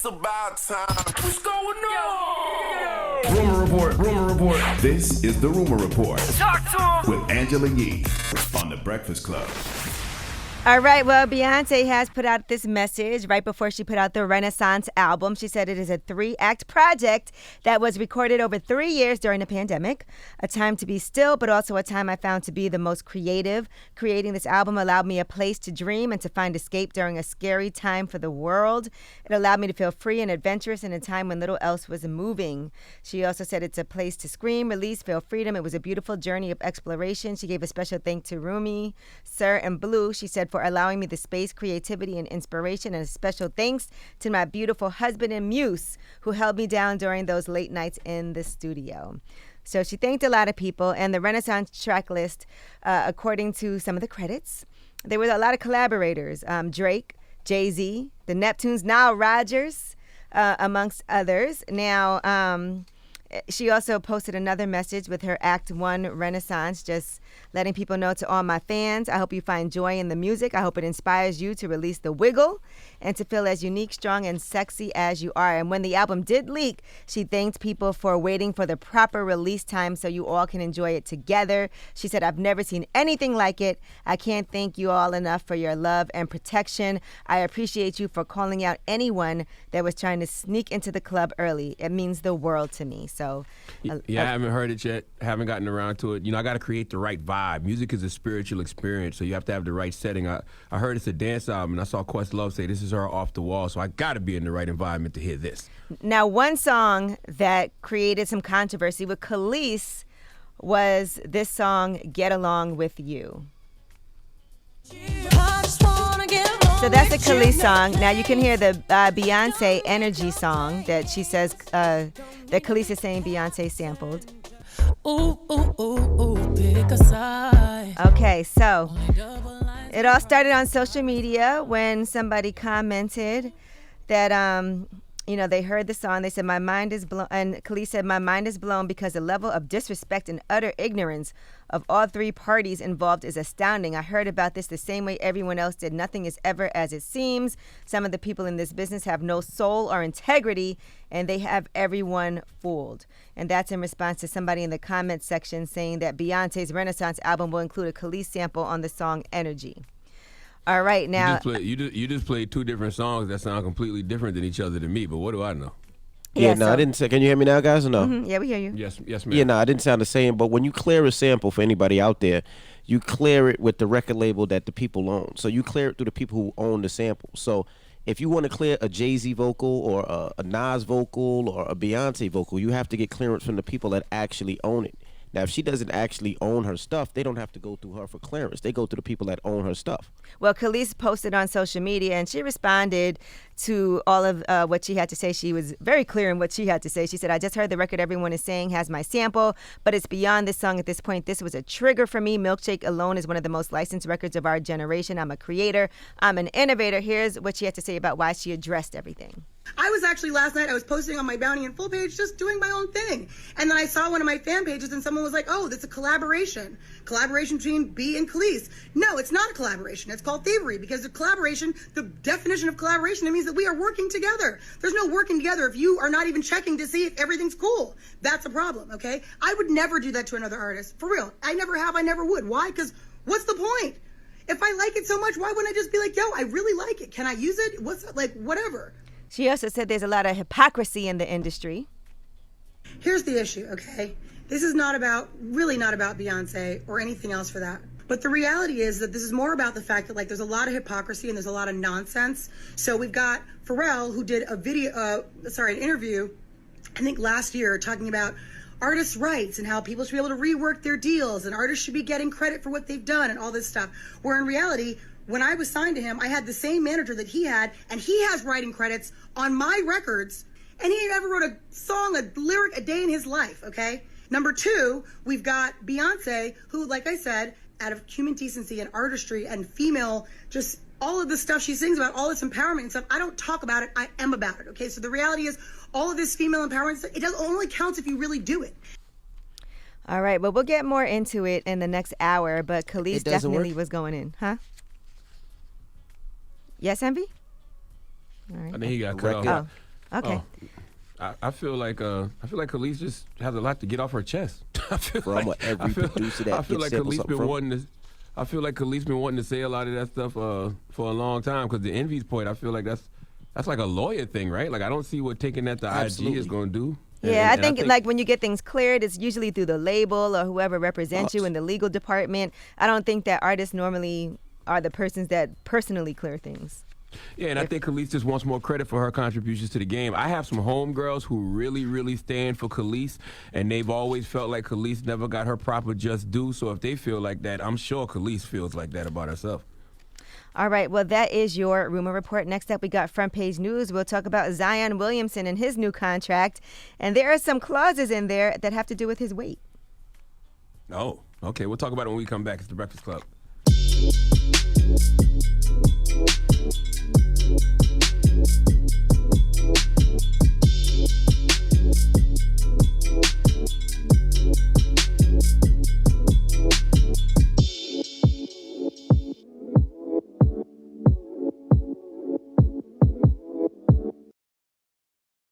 about time. What's going on? Rumor Report, Rumor Report. This is the Rumor Report. Talk to him. With Angela Yee on The Breakfast Club. All right, well, Beyoncé has put out this message right before she put out the Renaissance album. She said it is a 3-act project that was recorded over 3 years during the pandemic. A time to be still, but also a time I found to be the most creative. Creating this album allowed me a place to dream and to find escape during a scary time for the world. It allowed me to feel free and adventurous in a time when little else was moving. She also said it's a place to scream, release, feel freedom. It was a beautiful journey of exploration. She gave a special thank to Rumi, Sir, and Blue. She said, for allowing me the space, creativity, and inspiration, and a special thanks to my beautiful husband and muse who held me down during those late nights in the studio. So she thanked a lot of people, and the Renaissance track list, according to some of the credits, there were a lot of collaborators, Drake, Jay-Z, the Neptunes, Nile Rodgers, amongst others. Now, she also posted another message with her Act 1 Renaissance, just letting people know to all my fans, I hope you find joy in the music. I hope it inspires you to release the wiggle and to feel as unique, strong, and sexy as you are. And when the album did leak, she thanked people for waiting for the proper release time so you all can enjoy it together. She said, I've never seen anything like it. I can't thank you all enough for your love and protection. I appreciate you for calling out anyone that was trying to sneak into the club early. It means the world to me. So, I haven't heard it yet. Haven't gotten around to it. You know, I got to create the right vibe. Music is a spiritual experience, so you have to have the right setting. I heard it's a dance album, and I saw Questlove say this is her off the wall, so I got to be in the right environment to hear this. Now, one song that created some controversy with Kelis was this song, Get Along With You. So that's a Kelis song. Now you can hear the Beyoncé Energy song that she says, that Kelis is saying Beyoncé sampled. Ooh, ooh, ooh, ooh, pick a side. Okay, so it all started on social media when somebody commented that, they heard the song. They said, my mind is blown. And Kelis said, my mind is blown because the level of disrespect and utter ignorance of all three parties involved is astounding. I heard about this the same way everyone else did. Nothing is ever as it seems. Some of the people in this business have no soul or integrity, and they have everyone fooled. And that's in response to somebody in the comments section saying that Beyonce's Renaissance album will include a Kelis sample on the song Energy. All right, now you just played two different songs that sound completely different than each other to me. But what do I know? Yeah, no, I didn't say. Can you hear me now, guys, or no? Yeah, we hear you. Yes, ma'am. Yeah, no, I didn't sound the same. But when you clear a sample for anybody out there, you clear it with the record label that the people own. So you clear it through the people who own the sample. So if you want to clear a Jay-Z vocal or a Nas vocal or a Beyonce vocal, you have to get clearance from the people that actually own it. Now, if she doesn't actually own her stuff, they don't have to go through her for clearance. They go to the people that own her stuff. Well, Kelis posted on social media, and she responded to all of what she had to say. She was very clear in what she had to say. She said, I just heard the record everyone is saying has my sample, but it's beyond this song at this point. This was a trigger for me. Milkshake alone is one of the most licensed records of our generation. I'm a creator. I'm an innovator. Here's what she had to say about why she addressed everything. I was actually last night, I was posting on my Bounty and Full page, just doing my own thing. And then I saw one of my fan pages and someone was like, oh, that's a collaboration between B and Kelis. No, it's not a collaboration. It's called thievery because the collaboration, the definition of collaboration, it means that we are working together. There's no working together if you are not even checking to see if everything's cool. That's a problem, okay? I would never do that to another artist. For real. I never have, I never would. Why? Because what's the point? If I like it so much, why wouldn't I just be like, yo, I really like it. Can I use it? Whatever. She also said there's a lot of hypocrisy in the industry. Here's the issue, okay? This is really not about Beyonce or anything else for that. But the reality is that this is more about the fact that there's a lot of hypocrisy and there's a lot of nonsense. So we've got Pharrell, who did an interview, I think last year, talking about artists' rights and how people should be able to rework their deals and artists should be getting credit for what they've done and all this stuff. Where in reality, when I was signed to him, I had the same manager that he had, and he has writing credits on my records, and he never wrote a song, a lyric a day in his life, okay? Number two, we've got Beyonce, who, like I said, out of human decency and artistry and female, just all of the stuff she sings about, all this empowerment and stuff, I don't talk about it, I am about it, okay? So the reality is, all of this female empowerment, it only counts if you really do it. All right, well, we'll get more into it in the next hour, but Kelis definitely was going in, huh? Yes, Envy? All right. I think he got cut off. Okay. I feel like Kelis just has a lot to get off her chest. From every producer that I feel gets like sampled Kelis something been from. wanting to. I feel like Kelis been wanting to say a lot of that stuff for a long time. Because the Envy's point, I feel like that's like a lawyer thing, right? Like I don't see what taking that to IG is going to do. Yeah, I think like when you get things cleared, it's usually through the label or whoever represents you in the legal department. I don't think that artists normally are the persons that personally clear things. Yeah, and I think Kelis just wants more credit for her contributions to the game. I have some homegirls who really, really stand for Kelis, and they've always felt like Kelis never got her proper just due. So if they feel like that, I'm sure Kelis feels like that about herself. All right, well, that is your rumor report. Next up, we got front page news. We'll talk about Zion Williamson and his new contract. And there are some clauses in there that have to do with his weight. Oh, okay. We'll talk about it when we come back. It's The Breakfast Club.